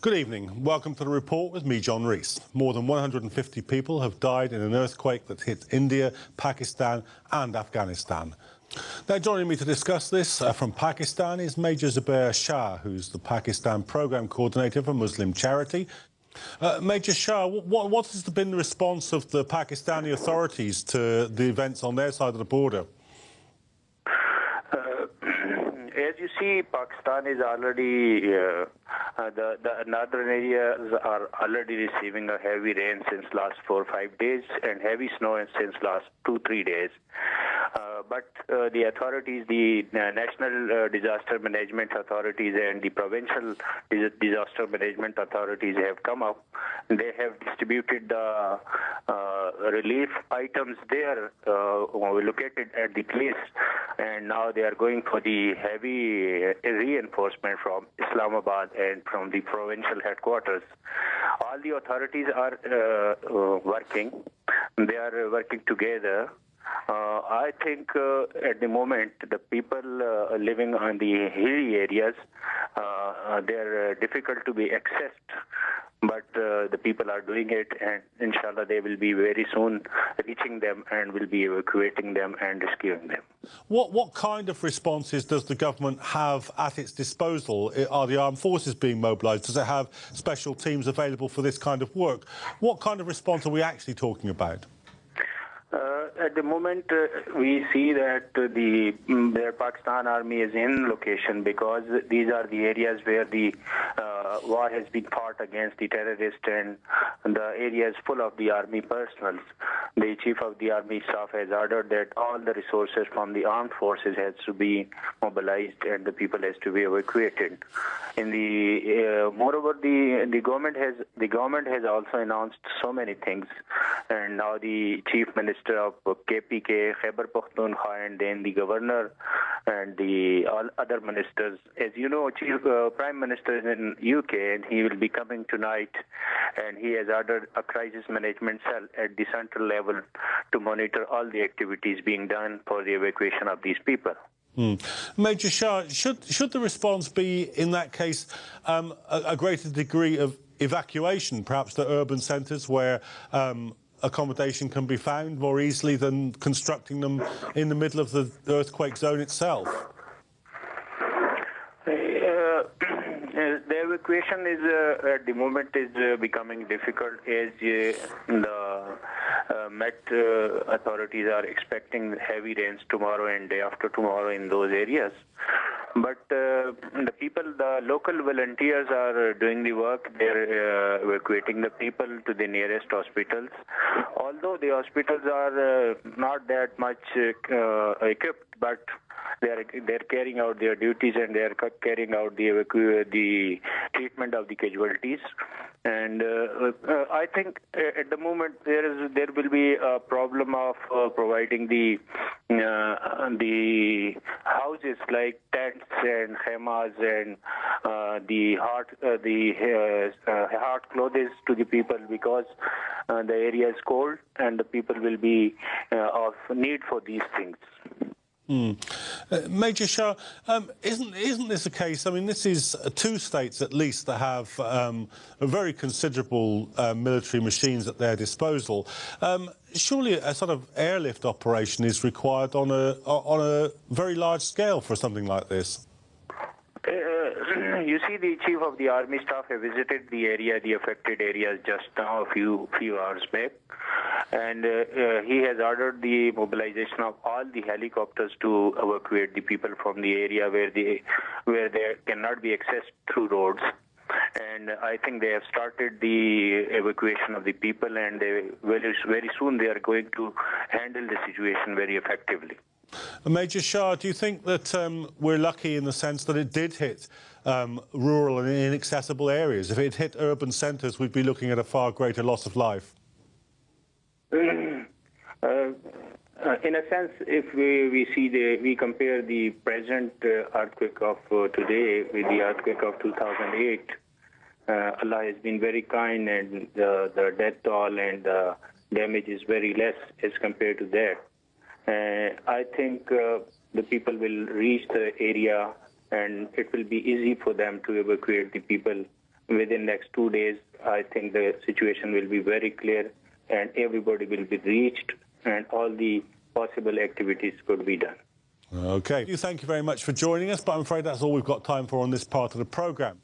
Good evening. Welcome to the report with me, John Rees. More than 150 people have died in an earthquake that hit India, Pakistan and Afghanistan. Now, joining me to discuss this from Pakistan is Major Zubair Shah, who's the Pakistan Programme Coordinator for Muslim Charity. Major Shah, what has been the response of the Pakistani authorities to the events on their side of the border? As you see, Pakistan is already, the northern areas are already receiving a heavy rain since last 4 or 5 days and heavy snow since last 2-3 days. But the authorities, the national disaster management authorities and the provincial disaster management authorities have come up. They have distributed the relief items there located at the place, and now they are going for the heavy reinforcement from Islamabad and from the provincial headquarters. All the authorities are working. They are working together. I think at the moment the people living on the hilly areas, they're difficult to be accessed, but the people are doing it, and inshallah they will be very soon reaching them and will be evacuating them and rescuing them. What kind of responses does the government have at its disposal? Are the armed forces being mobilised? Does it have special teams available for this kind of work? What kind of response are we actually talking about? At the moment, we see that the Pakistan Army is in location because these are the areas where the war has been fought against the terrorists, and the area is full of the army personnel. The Chief of the Army Staff has ordered that all the resources from the armed forces has to be mobilized and the people has to be evacuated. In the moreover, the government has also announced so many things, and now the Chief Minister of KPK, Khyber Pakhtunkhwa, and then the governor and the all other ministers. As you know, Prime Minister is in UK and he will be coming tonight, and he has ordered a crisis management cell at the central level to monitor all the activities being done for the evacuation of these people. Major Shah, should the response be, in that case, a greater degree of evacuation, perhaps to urban centres where accommodation can be found more easily than constructing them in the middle of the earthquake zone itself? The evacuation is at the moment is becoming difficult as the Met authorities are expecting heavy rains tomorrow and day after tomorrow in those areas. But the local volunteers are doing the work. They're evacuating the people to the nearest hospitals. Although the hospitals are not that much equipped, but they're carrying out their duties and they're carrying out the treatment of the casualties. And I think at the moment there will be a problem of providing the houses like tents and khemas and the hard clothes to the people, because the area is cold and the people will be of need for these things. Major Shah, isn't this a case? I mean, this is 2 states at least that have very considerable military machines at their disposal. Surely a sort of airlift operation is required on a very large scale for something like this. You see, the Chief of the Army Staff have visited the area, the affected areas, just now a few hours back, and he has ordered the mobilization of all the helicopters to evacuate the people from the area where they cannot be accessed through roads. And I think they have started the evacuation of the people, and very soon they are going to handle the situation very effectively. Major Shah, do you think that we're lucky in the sense that it did hit rural and inaccessible areas? If it hit urban centres, we'd be looking at a far greater loss of life. In a sense, if we compare the present earthquake of today with the earthquake of 2008, Allah has been very kind, and the death toll and the damage is very less as compared to that. I think the people will reach the area and it will be easy for them to evacuate the people within next 2 days, I think the situation will be very clear and everybody will be reached and all the possible activities could be done. OK. Thank you very much for joining us, but I'm afraid that's all we've got time for on this part of the programme.